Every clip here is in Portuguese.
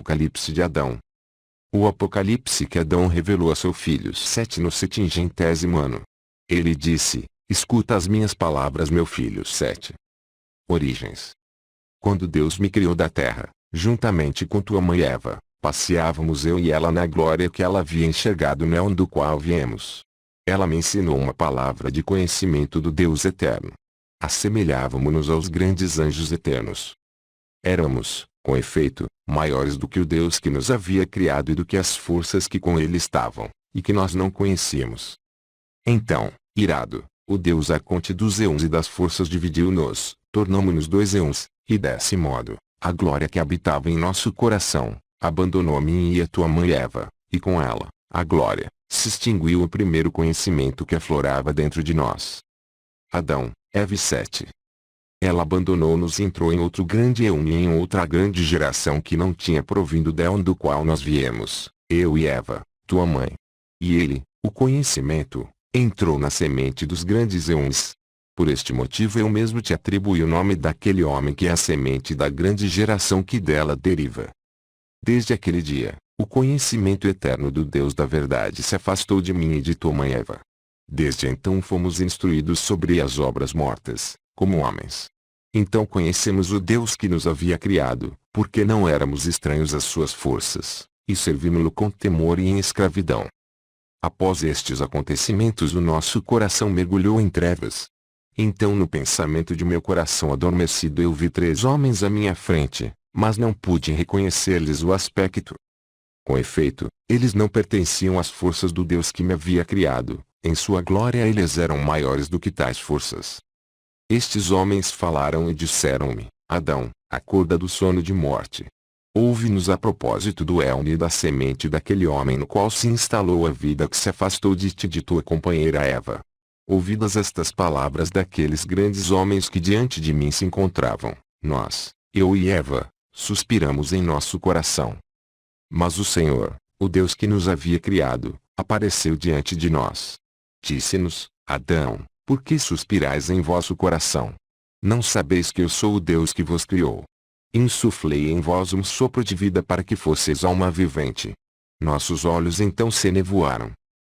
Apocalipse de Adão. O Apocalipse que Adão revelou a seu filho Sete no 70º ano. Ele disse: escuta as minhas palavras, meu filho Sete. Origens. Quando Deus me criou da terra, juntamente com tua mãe Eva, passeávamos eu e ela na glória que ela havia enxergado no éon do qual viemos. Ela me ensinou uma palavra de conhecimento do Deus eterno. Assemelhávamo-nos aos grandes anjos eternos. Éramos, com efeito, maiores do que o Deus que nos havia criado e do que as forças que com ele estavam, e que nós não conhecíamos. Então, irado, o Deus arconte dos eons e das forças dividiu-nos, tornamo-nos dois eons, e desse modo, a glória que habitava em nosso coração, abandonou a mim e a tua mãe Eva, e com ela, a glória, se extinguiu o primeiro conhecimento que aflorava dentro de nós. Adão, Eva e Sete. Ela abandonou-nos e entrou em outro grande eon e em outra grande geração que não tinha provindo do éon do qual nós viemos, eu e Eva, tua mãe. E ele, o conhecimento, entrou na semente dos grandes eons. Por este motivo eu mesmo te atribuí o nome daquele homem que é a semente da grande geração que dela deriva. Desde aquele dia, o conhecimento eterno do Deus da verdade se afastou de mim e de tua mãe Eva. Desde então fomos instruídos sobre as obras mortas, como homens. Então conhecemos o Deus que nos havia criado, porque não éramos estranhos às suas forças, e servimos-lo com temor e em escravidão. Após estes acontecimentos o nosso coração mergulhou em trevas. Então no pensamento de meu coração adormecido eu vi três homens à minha frente, mas não pude reconhecer-lhes o aspecto. Com efeito, eles não pertenciam às forças do Deus que me havia criado, em sua glória eles eram maiores do que tais forças. Estes homens falaram e disseram-me: Adão, acorda do sono de morte. Ouve-nos a propósito do éon e da semente daquele homem no qual se instalou a vida que se afastou de ti e de tua companheira Eva. Ouvidas estas palavras daqueles grandes homens que diante de mim se encontravam, nós, eu e Eva, suspiramos em nosso coração. Mas o Senhor, o Deus que nos havia criado, apareceu diante de nós. Disse-nos: Adão, por que suspirais em vosso coração? Não sabeis que eu sou o Deus que vos criou? Insuflei em vós um sopro de vida para que fosseis alma vivente. Nossos olhos então se nevoaram.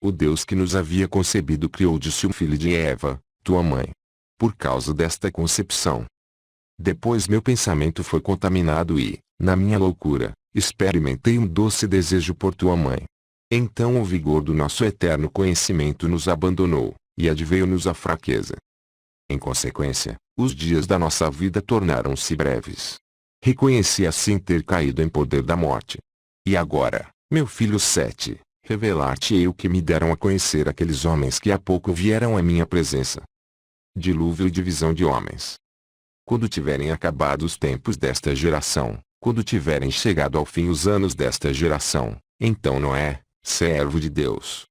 O Deus que nos havia concebido criou de si um filho de Eva, tua mãe. Por causa desta concepção. Depois meu pensamento foi contaminado e, na minha loucura, experimentei um doce desejo por tua mãe. Então o vigor do nosso eterno conhecimento nos abandonou, e adveio-nos a fraqueza. Em consequência, os dias da nossa vida tornaram-se breves. Reconheci assim ter caído em poder da morte. E agora, meu filho Sete, revelar-te-ei o que me deram a conhecer aqueles homens que há pouco vieram à minha presença. Dilúvio e divisão de homens. Quando tiverem acabado os tempos desta geração, quando tiverem chegado ao fim os anos desta geração, então Noé, servo de Deus.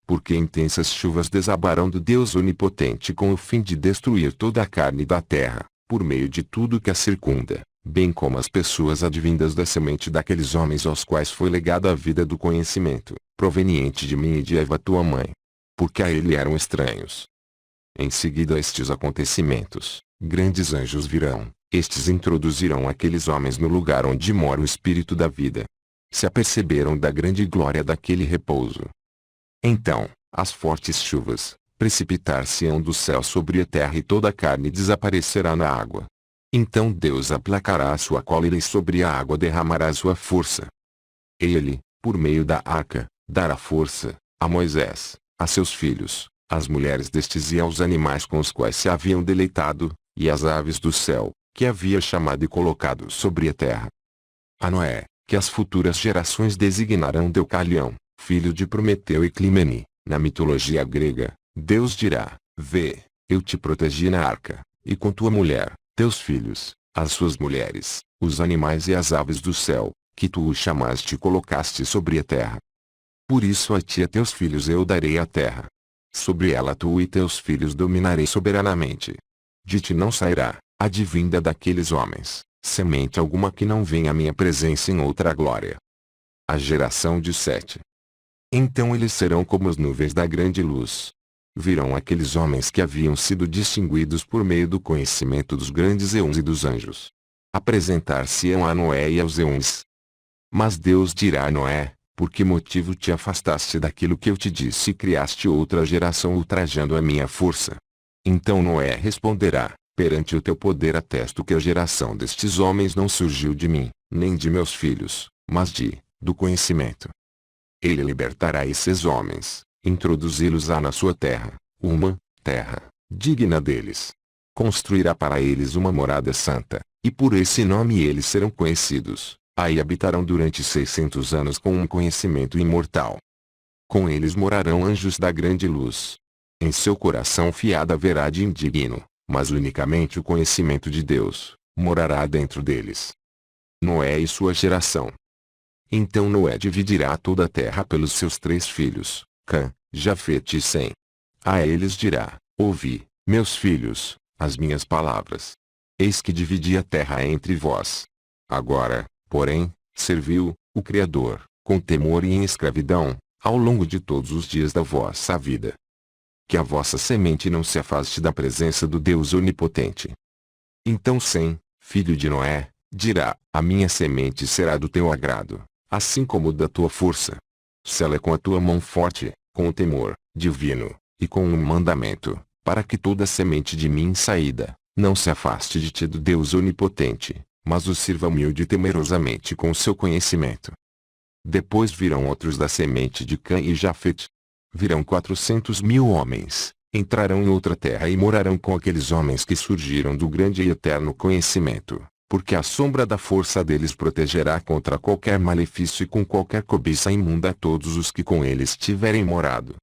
Porque intensas chuvas desabarão do Deus onipotente com o fim de destruir toda a carne da terra, por meio de tudo que a circunda, bem como as pessoas advindas da semente daqueles homens aos quais foi legada a vida do conhecimento, proveniente de mim e de Eva tua mãe. Porque a ele eram estranhos. Em seguida a estes acontecimentos, grandes anjos virão, estes introduzirão aqueles homens no lugar onde mora o Espírito da vida. Se aperceberam da grande glória daquele repouso. Então, as fortes chuvas, precipitar-se-ão do céu sobre a terra e toda a carne desaparecerá na água. Então Deus aplacará a sua cólera e sobre a água derramará a sua força. Ele, por meio da arca, dará força, a Moisés, a seus filhos, às mulheres destes e aos animais com os quais se haviam deleitado, e às aves do céu, que havia chamado e colocado sobre a terra. A Noé, que as futuras gerações designarão Deucalião, filho de Prometeu e Climene. Na mitologia grega, Deus dirá: vê, eu te protegi na arca, e com tua mulher, teus filhos, as suas mulheres, os animais e as aves do céu, que tu os chamaste e colocaste sobre a terra. Por isso a ti e a teus filhos eu darei a terra. Sobre ela tu e teus filhos dominarei soberanamente. De ti não sairá, advinda daqueles homens, semente alguma que não venha à minha presença em outra glória. A geração de Sete. Então eles serão como as nuvens da grande luz. Virão aqueles homens que haviam sido distinguidos por meio do conhecimento dos grandes eons e dos anjos. Apresentar-se-ão a Noé e aos eons. Mas Deus dirá a Noé: por que motivo te afastaste daquilo que eu te disse e criaste outra geração ultrajando a minha força? Então Noé responderá: perante o teu poder atesto que a geração destes homens não surgiu de mim, nem de meus filhos, mas do conhecimento. Ele libertará esses homens, introduzi-los-á na sua terra, uma terra digna deles. Construirá para eles uma morada santa, e por esse nome eles serão conhecidos. Aí habitarão durante 600 anos com um conhecimento imortal. Com eles morarão anjos da grande luz. Em seu coração fiado haverá de indigno, mas unicamente o conhecimento de Deus morará dentro deles. Noé e sua geração. Então Noé dividirá toda a terra pelos seus 3 filhos, Cã, Jafete e Sem. A eles dirá: ouvi, meus filhos, as minhas palavras. Eis que dividi a terra entre vós. Agora, porém, serviu o Criador, com temor e em escravidão, ao longo de todos os dias da vossa vida. Que a vossa semente não se afaste da presença do Deus Onipotente. Então Sem, filho de Noé, dirá: a minha semente será do teu agrado, assim como da tua força. Sela com a tua mão forte, com o temor divino, e com um mandamento, para que toda semente de mim saída, não se afaste de ti do Deus Onipotente, mas o sirva humilde e temerosamente com o seu conhecimento. Depois virão outros da semente de Cã e Jafete. Virão 400.000 homens, entrarão em outra terra e morarão com aqueles homens que surgiram do grande e eterno conhecimento, porque a sombra da força deles protegerá contra qualquer malefício e com qualquer cobiça imunda a todos os que com eles tiverem morado.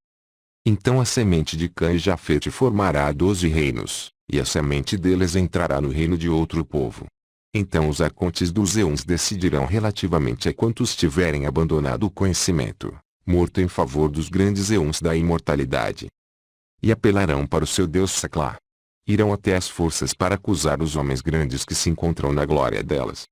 Então a semente de Cã e Jafete formará 12 reinos, e a semente deles entrará no reino de outro povo. Então os arcontes dos eons decidirão relativamente a quantos tiverem abandonado o conhecimento, morto em favor dos grandes eons da imortalidade. E apelarão para o seu Deus Saclá. Irão até as forças para acusar os homens grandes que se encontram na glória delas.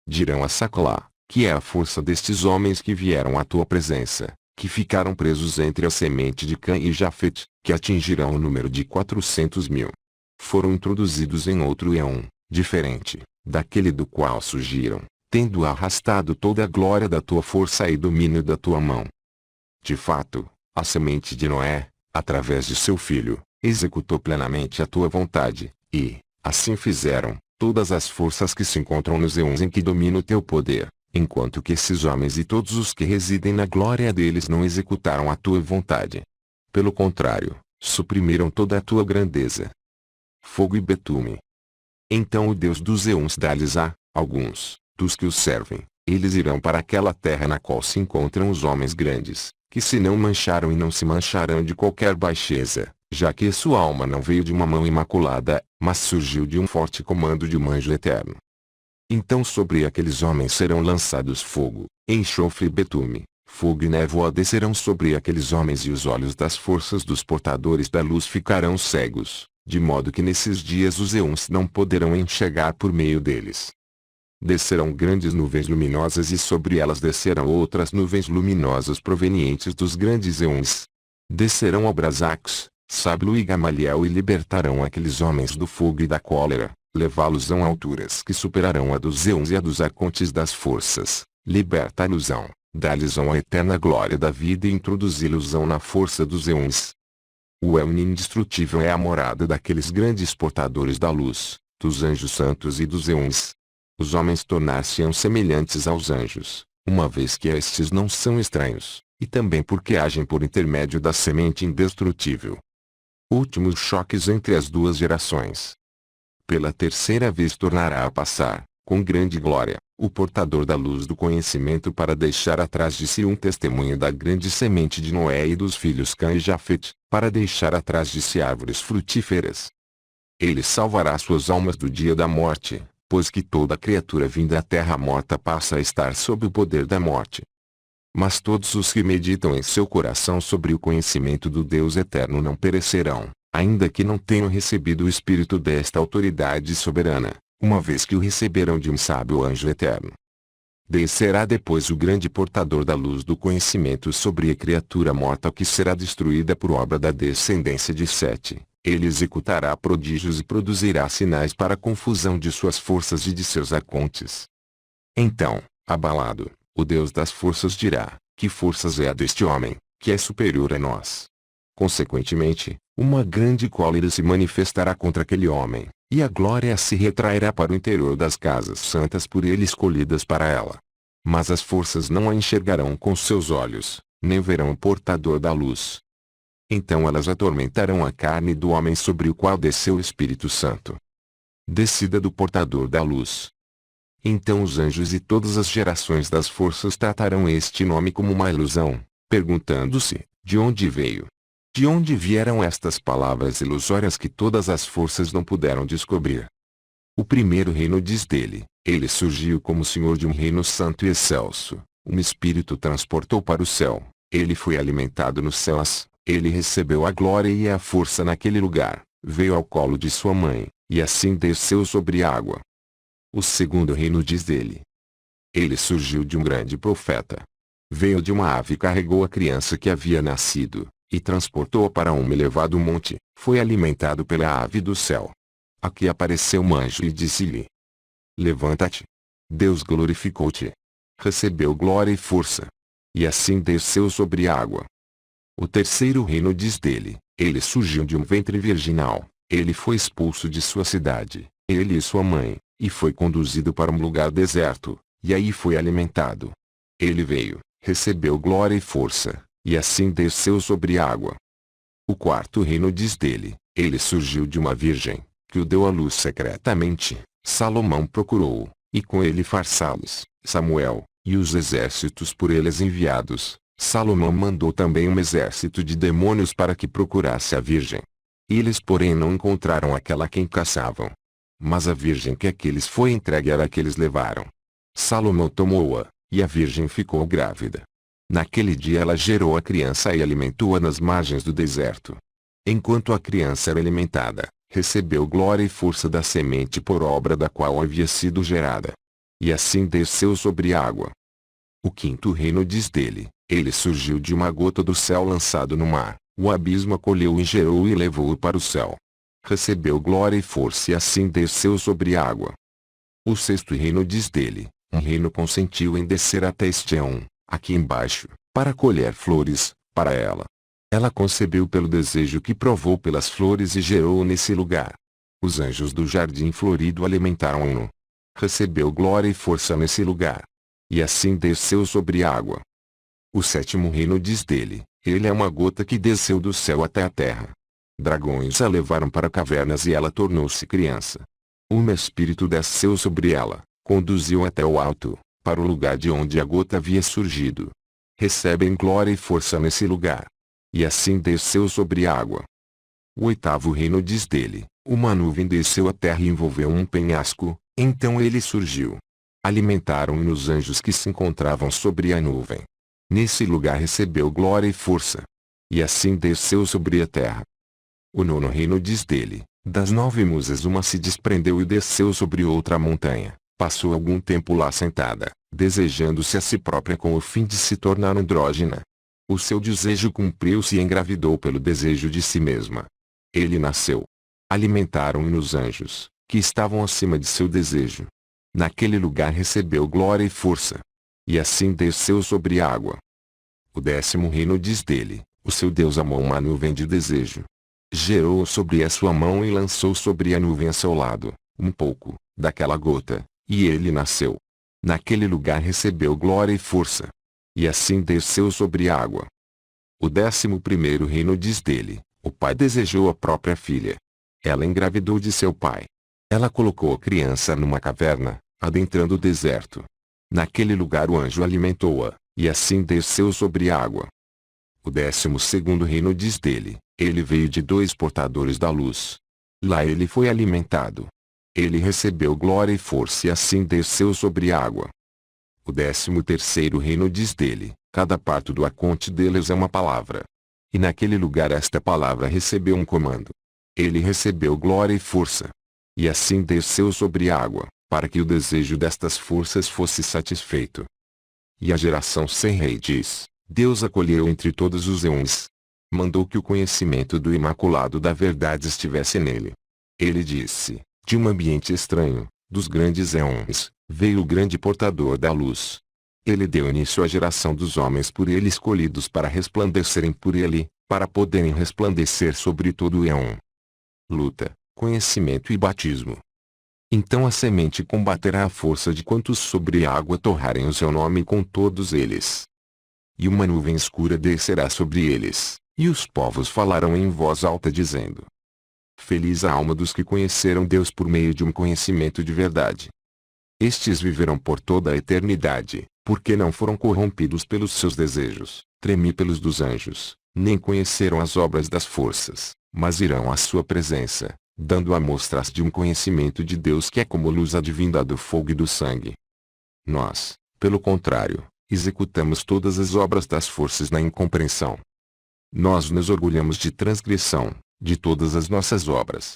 Dirão a Saclá, que é a força destes homens que vieram à tua presença, que ficaram presos entre a semente de Cã e Jafete, que atingirão o número de 400.000. Foram introduzidos em outro eon, diferente daquele do qual surgiram, tendo arrastado toda a glória da tua força e domínio da tua mão. De fato, a semente de Noé, através de seu filho, executou plenamente a tua vontade, e, assim fizeram, todas as forças que se encontram nos eons em que domina o teu poder, enquanto que esses homens e todos os que residem na glória deles não executaram a tua vontade. Pelo contrário, suprimiram toda a tua grandeza. Fogo e betume. Então o Deus dos eons dá-lhes a alguns dos que os servem. Eles irão para aquela terra na qual se encontram os homens grandes, que se não mancharam e não se mancharão de qualquer baixeza, já que sua alma não veio de uma mão imaculada, mas surgiu de um forte comando de um anjo eterno. Então sobre aqueles homens serão lançados fogo, enxofre e betume, fogo e névoa descerão sobre aqueles homens e os olhos das forças dos portadores da luz ficarão cegos, de modo que nesses dias os eons não poderão enxergar por meio deles. Descerão grandes nuvens luminosas e sobre elas descerão outras nuvens luminosas provenientes dos grandes eons. Descerão Abrasax, Sábilo e Gamaliel e libertarão aqueles homens do fogo e da cólera, levá-los-ão a alturas que superarão a dos eons e a dos arcontes das forças, libertar-los-ão, dar-lhes-ão a eterna glória da vida e introduzi-los-ão na força dos eons. O éon indestrutível é a morada daqueles grandes portadores da luz, dos anjos santos e dos eons. Os homens tornar-se-ão semelhantes aos anjos, uma vez que estes não são estranhos, e também porque agem por intermédio da semente indestrutível. Últimos choques entre as duas gerações. Pela terceira vez tornará a passar, com grande glória, o portador da luz do conhecimento para deixar atrás de si um testemunho da grande semente de Noé e dos filhos Cã e Jafete, para deixar atrás de si árvores frutíferas. Ele salvará suas almas do dia da morte, pois que toda criatura vinda à terra morta passa a estar sob o poder da morte. Mas todos os que meditam em seu coração sobre o conhecimento do Deus eterno não perecerão, ainda que não tenham recebido o espírito desta autoridade soberana, uma vez que o receberão de um sábio anjo eterno. Descerá depois o grande portador da luz do conhecimento sobre a criatura morta que será destruída por obra da descendência de Sete. Ele executará prodígios e produzirá sinais para a confusão de suas forças e de seus arcontes. Então, abalado, O Deus das forças dirá: que forças é a deste homem, que é superior a nós? Consequentemente, uma grande cólera se manifestará contra aquele homem, e a glória se retrairá para o interior das casas santas por ele escolhidas para ela. Mas as forças não a enxergarão com seus olhos, nem verão o portador da luz. Então elas atormentarão a carne do homem sobre o qual desceu o Espírito Santo. Descida do portador da luz. Então os anjos e todas as gerações das forças tratarão este nome como uma ilusão, perguntando-se: de onde veio? De onde vieram estas palavras ilusórias que todas as forças não puderam descobrir? O primeiro reino diz dele: ele surgiu como senhor de um reino santo e excelso. Um espírito transportou para o céu. Ele foi alimentado nos céus. Ele recebeu a glória e a força naquele lugar. Veio ao colo de sua mãe, e assim desceu sobre a água. O segundo reino diz dele: ele surgiu de um grande profeta. Veio de uma ave e carregou a criança que havia nascido, e transportou-a para um elevado monte. Foi alimentado pela ave do céu. Aqui apareceu um anjo e disse-lhe: levanta-te. Deus glorificou-te. Recebeu glória e força. E assim desceu sobre a água. O terceiro reino diz dele: ele surgiu de um ventre virginal. Ele foi expulso de sua cidade, ele e sua mãe, e foi conduzido para um lugar deserto, e aí foi alimentado. Ele veio, recebeu glória e força, e assim desceu sobre a água. O quarto reino diz dele: ele surgiu de uma virgem, que o deu à luz secretamente. Salomão procurou, e com ele Farsalis, Samuel, e os exércitos por eles enviados. Salomão mandou também um exército de demônios para que procurasse a virgem. Eles porém não encontraram aquela a quem caçavam. Mas a virgem que aqueles foi entregue era a que eles levaram. Salomão tomou-a, e a virgem ficou grávida. Naquele dia ela gerou a criança e alimentou-a nas margens do deserto. Enquanto a criança era alimentada, recebeu glória e força da semente por obra da qual havia sido gerada. E assim desceu sobre a água. O quinto reino diz dele: ele surgiu de uma gota do céu lançado no mar. O abismo acolheu e gerou e levou-o para o céu. Recebeu glória e força e assim desceu sobre a água. O sexto reino diz dele: um reino consentiu em descer até Estião, aqui embaixo, para colher flores, para ela. Ela concebeu pelo desejo que provou pelas flores e gerou nesse lugar. Os anjos do jardim florido alimentaram-no. Recebeu glória e força nesse lugar. E assim desceu sobre a água. O sétimo reino diz dele: ele é uma gota que desceu do céu até a terra. Dragões a levaram para cavernas e ela tornou-se criança. Um espírito desceu sobre ela, conduziu até o alto, para o lugar de onde a gota havia surgido. Recebem glória e força nesse lugar. E assim desceu sobre a água. O oitavo reino diz dele: uma nuvem desceu à terra e envolveu um penhasco, então ele surgiu. Alimentaram-no os anjos que se encontravam sobre a nuvem. Nesse lugar recebeu glória e força. E assim desceu sobre a terra. O nono reino diz dele: das 9 musas uma se desprendeu e desceu sobre outra montanha. Passou algum tempo lá sentada, desejando-se a si própria com o fim de se tornar andrógina. O seu desejo cumpriu-se e engravidou pelo desejo de si mesma. Ele nasceu. Alimentaram-no os anjos, que estavam acima de seu desejo. Naquele lugar recebeu glória e força. E assim desceu sobre a água. O 10º reino diz dele: o seu Deus amou uma nuvem de desejo. Gerou sobre a sua mão e lançou sobre a nuvem a seu lado, um pouco, daquela gota, e ele nasceu. Naquele lugar recebeu glória e força. E assim desceu sobre a água. O 11º reino diz dele: o pai desejou a própria filha. Ela engravidou de seu pai. Ela colocou a criança numa caverna, adentrando o deserto. Naquele lugar o anjo alimentou-a, e assim desceu sobre a água. O 12º reino diz dele: ele veio de 2 portadores da luz. Lá ele foi alimentado. Ele recebeu glória e força e assim desceu sobre a água. O 13º reino diz dele: cada parto do aconte deles é uma palavra. E naquele lugar esta palavra recebeu um comando. Ele recebeu glória e força. E assim desceu sobre a água, para que o desejo destas forças fosse satisfeito. E a geração sem rei diz: Deus acolheu entre todos os eons. Mandou que o conhecimento do Imaculado da Verdade estivesse nele. Ele disse: de um ambiente estranho, dos grandes eons, veio o grande portador da luz. Ele deu início à geração dos homens por ele escolhidos para resplandecerem por ele, para poderem resplandecer sobre todo o éon. Luta, conhecimento e batismo. Então a semente combaterá a força de quantos sobre a água torrarem o seu nome com todos eles. E uma nuvem escura descerá sobre eles, e os povos falarão em voz alta dizendo: Feliz a alma dos que conheceram Deus por meio de um conhecimento de verdade. Estes viverão por toda a eternidade, porque não foram corrompidos pelos seus desejos, tremípelos dos anjos, nem conheceram as obras das forças, mas irão à sua presença, dando amostras de um conhecimento de Deus que é como luz advinda do fogo e do sangue. Nós, pelo contrário, executamos todas as obras das forças na incompreensão. Nós nos orgulhamos de transgressão, de todas as nossas obras.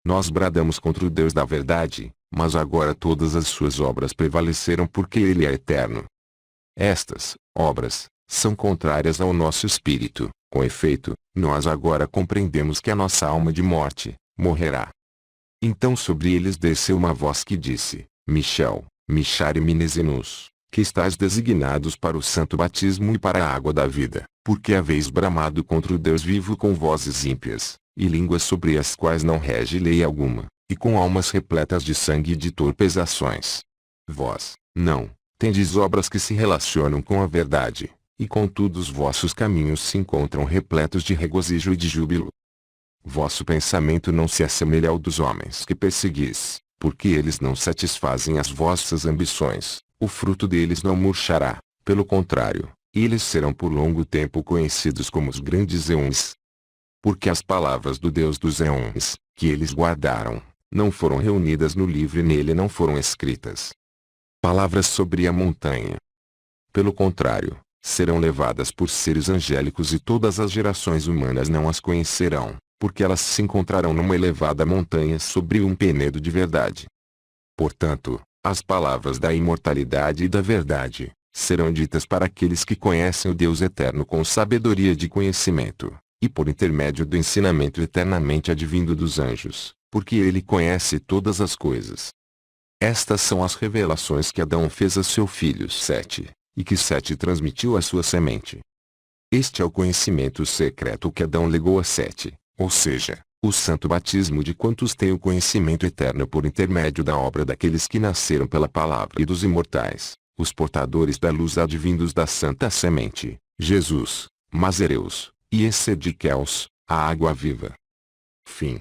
Nós bradamos contra o Deus da verdade, mas agora todas as suas obras prevaleceram porque Ele é eterno. Estas obras são contrárias ao nosso espírito, com efeito, nós agora compreendemos que a nossa alma de morte morrerá. Então sobre eles desceu uma voz que disse: Michel, Michar e Minezenus, que estáis designados para o santo batismo e para a água da vida, porque haveis bramado contra o Deus vivo com vozes ímpias, e línguas sobre as quais não rege lei alguma, e com almas repletas de sangue e de torpes ações. Vós, não, tendes obras que se relacionam com a verdade, e contudo os vossos caminhos se encontram repletos de regozijo e de júbilo. Vosso pensamento não se assemelha ao dos homens que perseguis, porque eles não satisfazem as vossas ambições, o fruto deles não murchará, pelo contrário, eles serão por longo tempo conhecidos como os grandes eons. Porque as palavras do Deus dos eons, que eles guardaram, não foram reunidas no livro e nele não foram escritas. Palavras sobre a montanha. Pelo contrário, serão levadas por seres angélicos e todas as gerações humanas não as conhecerão, porque elas se encontrarão numa elevada montanha sobre um penedo de verdade. Portanto, as palavras da imortalidade e da verdade serão ditas para aqueles que conhecem o Deus eterno com sabedoria de conhecimento, e por intermédio do ensinamento eternamente advindo dos anjos, porque ele conhece todas as coisas. Estas são as revelações que Adão fez a seu filho Sete, e que Sete transmitiu à sua semente. Este é o conhecimento secreto que Adão legou a Sete, ou seja, o santo batismo de quantos têm o conhecimento eterno por intermédio da obra daqueles que nasceram pela palavra e dos imortais, os portadores da luz advindos da santa semente, Jesus, Mazereus, e Excediqueus, a água viva. Fim.